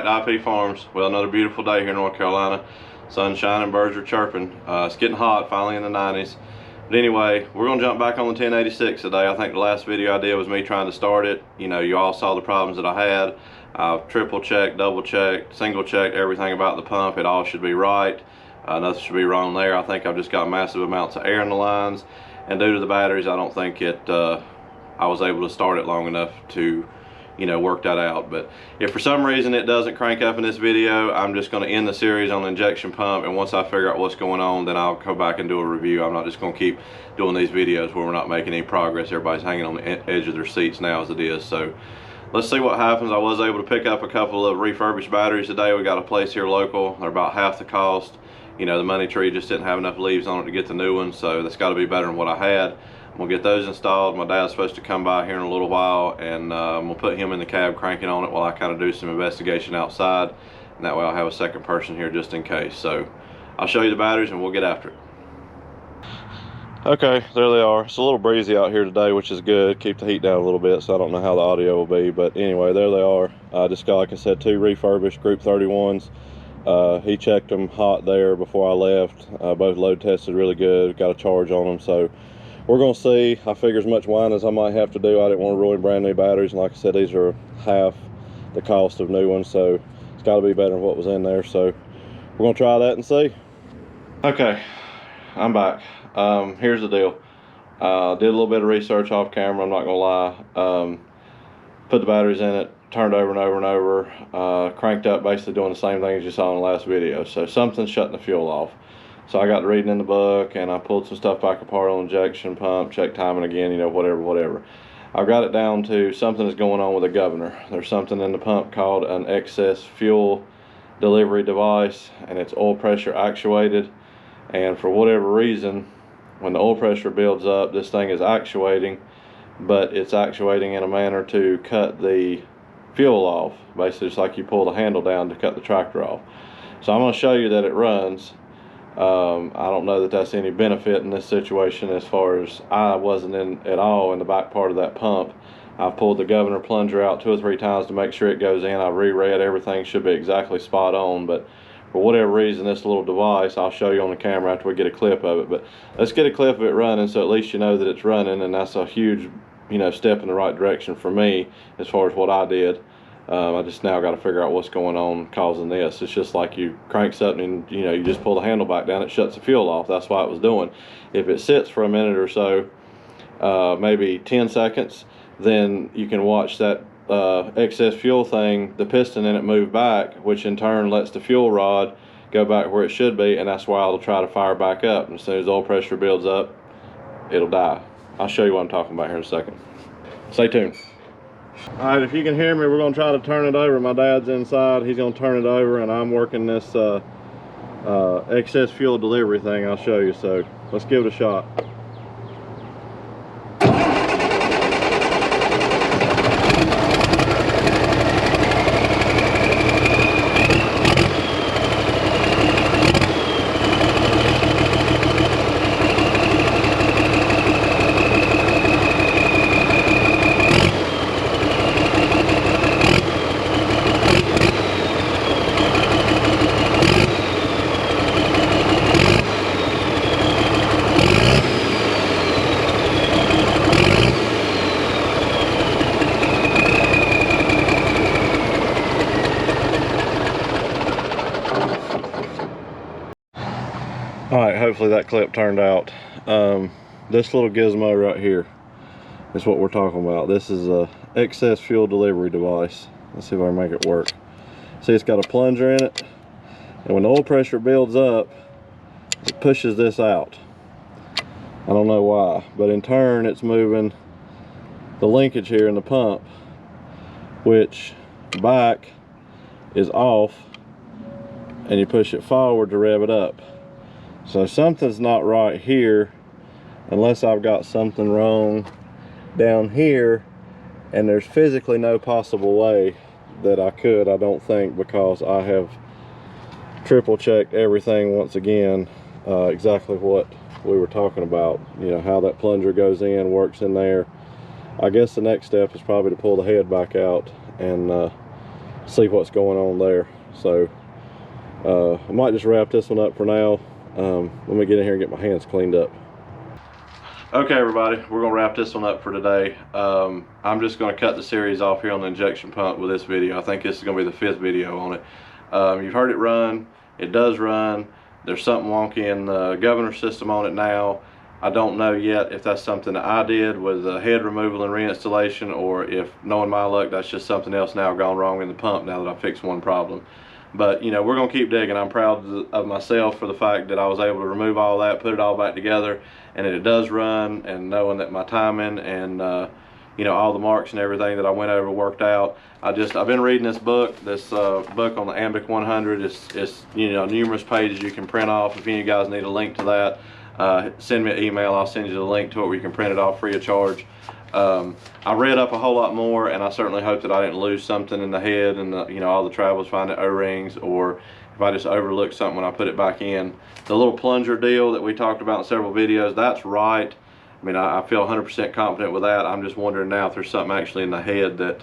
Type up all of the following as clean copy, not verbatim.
back to IP Farms with another beautiful day here in North Carolina. Sun shining, birds are chirping. It's getting hot, finally in the 90s. But anyway, we're gonna jump back on the 1086 today. I think the last video I did was me trying to start it. You know, you all saw the problems that I had. I've triple checked, double checked, single checked everything about the pump. It all should be right. Nothing should be wrong there. I think I've just got massive amounts of air in the lines, and due to the batteries, I don't think I was able to start it long enough to, you know, work that out. But if for some reason it doesn't crank up in this video, I'm just going to end the series on the injection pump, and once I figure out what's going on, then I'll go back and do a review. I'm not just going to keep doing these videos where we're not making any progress. Everybody's hanging on the edge of their seats now as it is. So let's see what happens. I was able to pick up a couple of refurbished batteries today. We got a place here local. They're about half the cost. You know, the money tree just didn't have enough leaves on it to get the new ones, so that's got to be better than what I had. We'll get those installed. My dad's supposed to come by here in a little while, and we'll put him in the cab cranking on it while I kind of do some investigation outside, and that way I'll have a second person here just in case. So I'll show you the batteries and we'll get after it. Okay, there they are. It's a little breezy out here today, which is good. Keep the heat down a little bit, so I don't know how the audio will be, but anyway, there they are. I just got, like I said, 2 refurbished Group 31s. He checked them hot there before I left. Both load tested really good, got a charge on them, so we're gonna see. I figure as much wine as I might have to do. I didn't want to ruin brand new batteries, and like I said, these are half the cost of new ones, so it's got to be better than what was in there. So we're gonna try that and see. Okay, I'm back. Here's the deal. Did a little bit of research off camera, I'm not gonna lie. Put the batteries in it, turned over and over and over, cranked up, basically doing the same thing as you saw in the last video. So something's shutting the fuel off. So I got reading in the book, and I pulled some stuff back apart on injection pump, checked timing again, you know, whatever. I've got it down to something is going on with the governor. There's something in the pump called an excess fuel delivery device, and it's oil pressure actuated. And for whatever reason, when the oil pressure builds up, this thing is actuating, but it's actuating in a manner to cut the fuel off, basically just like you pull the handle down to cut the tractor off. So I'm going to show you that it runs. I don't know that that's any benefit in this situation, as far as I wasn't in at all in the back part of that pump. I've pulled the governor plunger out 2 or 3 times to make sure it goes in. I've reread everything, should be exactly spot on, but for whatever reason, this little device, I'll show you on the camera after we get a clip of it, but let's get a clip of it running, so at least you know that it's running, and that's a huge, you know, step in the right direction for me as far as what I did. I just now got to figure out what's going on causing this. It's just like you crank something and, you know, you just pull the handle back down, it shuts the fuel off. That's why it was doing. If it sits for a minute or so, maybe 10 seconds, then you can watch that excess fuel thing, the piston in it, move back, which in turn lets the fuel rod go back where it should be, and that's why it'll try to fire back up. And as soon as oil pressure builds up, it'll die. I'll show you what I'm talking about here in a second. Stay tuned. Alright, if you can hear me, we're going to try to turn it over. My dad's inside, he's going to turn it over, and I'm working this excess fuel delivery thing I'll show you. So let's give it a shot. Alright, hopefully that clip turned out. This little gizmo right here is what we're talking about. This is a excess fuel delivery device. Let's see if I can make it work. See, it's got a plunger in it, and when the oil pressure builds up, it pushes this out. I don't know why, but in turn it's moving the linkage here in the pump, which back is off, and you push it forward to rev it up. So something's not right here, unless I've got something wrong down here, and there's physically no possible way that I could, I don't think, because I have triple checked everything once again, exactly what we were talking about, you know, how that plunger goes in, works in there. I guess the next step is probably to pull the head back out and see what's going on there. So I might just wrap this one up for now. Let me get in here and get my hands cleaned up. Okay, everybody, we're gonna wrap this one up for today. I'm just gonna cut the series off here on the injection pump with this video. I think this is gonna be the 5th video on it. You've heard it run. It does run. There's something wonky in the governor system on it now. I don't know yet if that's something that I did with the head removal and reinstallation, or if, knowing my luck, that's just something else now gone wrong in the pump now that I fixed one problem. But, you know, we're going to keep digging. I'm proud of myself for the fact that I was able to remove all that, put it all back together, and that it does run, and knowing that my timing and, you know, all the marks and everything that I went over worked out. I've been reading this book book on the Ambic 100. It's, you know, numerous pages you can print off. If any of you guys need a link to that, send me an email. I'll send you the link to it where you can print it off free of charge. I read up a whole lot more, and I certainly hope that I didn't lose something in the head and you know, all the travels finding O-rings, or if I just overlooked something when I put it back in. The little plunger deal that we talked about in several videos, that's right. I mean, I feel 100% confident with that. I'm just wondering now if there's something actually in the head that,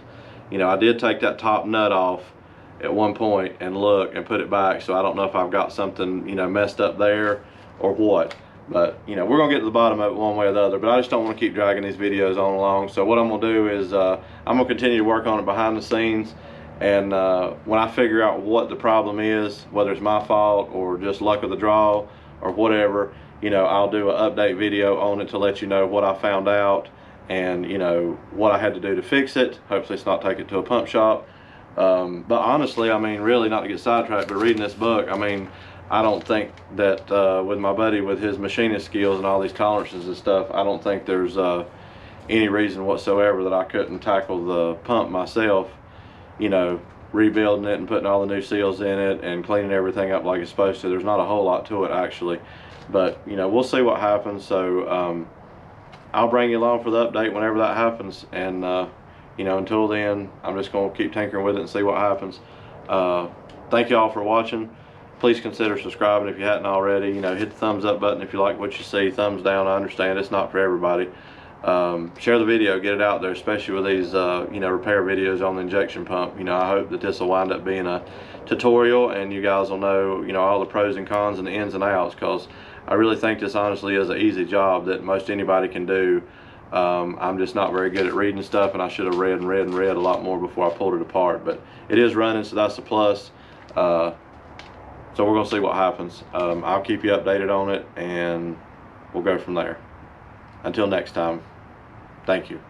you know, I did take that top nut off at one point and look and put it back, so I don't know if I've got something, you know, messed up there or what. But, you know, we're going to get to the bottom of it one way or the other. But I just don't want to keep dragging these videos on along. So what I'm going to do is I'm going to continue to work on it behind the scenes. And when I figure out what the problem is, whether it's my fault or just luck of the draw or whatever, you know, I'll do an update video on it to let you know what I found out and, you know, what I had to do to fix it. Hopefully it's not take it to a pump shop. But honestly, I mean, really, not to get sidetracked, but reading this book, I mean, I don't think that with my buddy with his machinist skills and all these tolerances and stuff, I don't think there's any reason whatsoever that I couldn't tackle the pump myself, you know, rebuilding it and putting all the new seals in it and cleaning everything up like it's supposed to. There's not a whole lot to it actually, but you know, we'll see what happens. So I'll bring you along for the update whenever that happens, and you know, until then, I'm just going to keep tinkering with it and see what happens. Thank you all for watching. Please consider subscribing if you hadn't already. You know, hit the thumbs up button if you like what you see. Thumbs down, I understand it's not for everybody. Share the video, get it out there, especially with these you know, repair videos on the injection pump. You know, I hope that this will wind up being a tutorial and you guys will know, you know, all the pros and cons and the ins and outs, because I really think this honestly is an easy job that most anybody can do. I'm just not very good at reading stuff, and I should have read a lot more before I pulled it apart. But it is running, so that's a plus. So we're going to see what happens. I'll keep you updated on it, and we'll go from there. Until next time, thank you.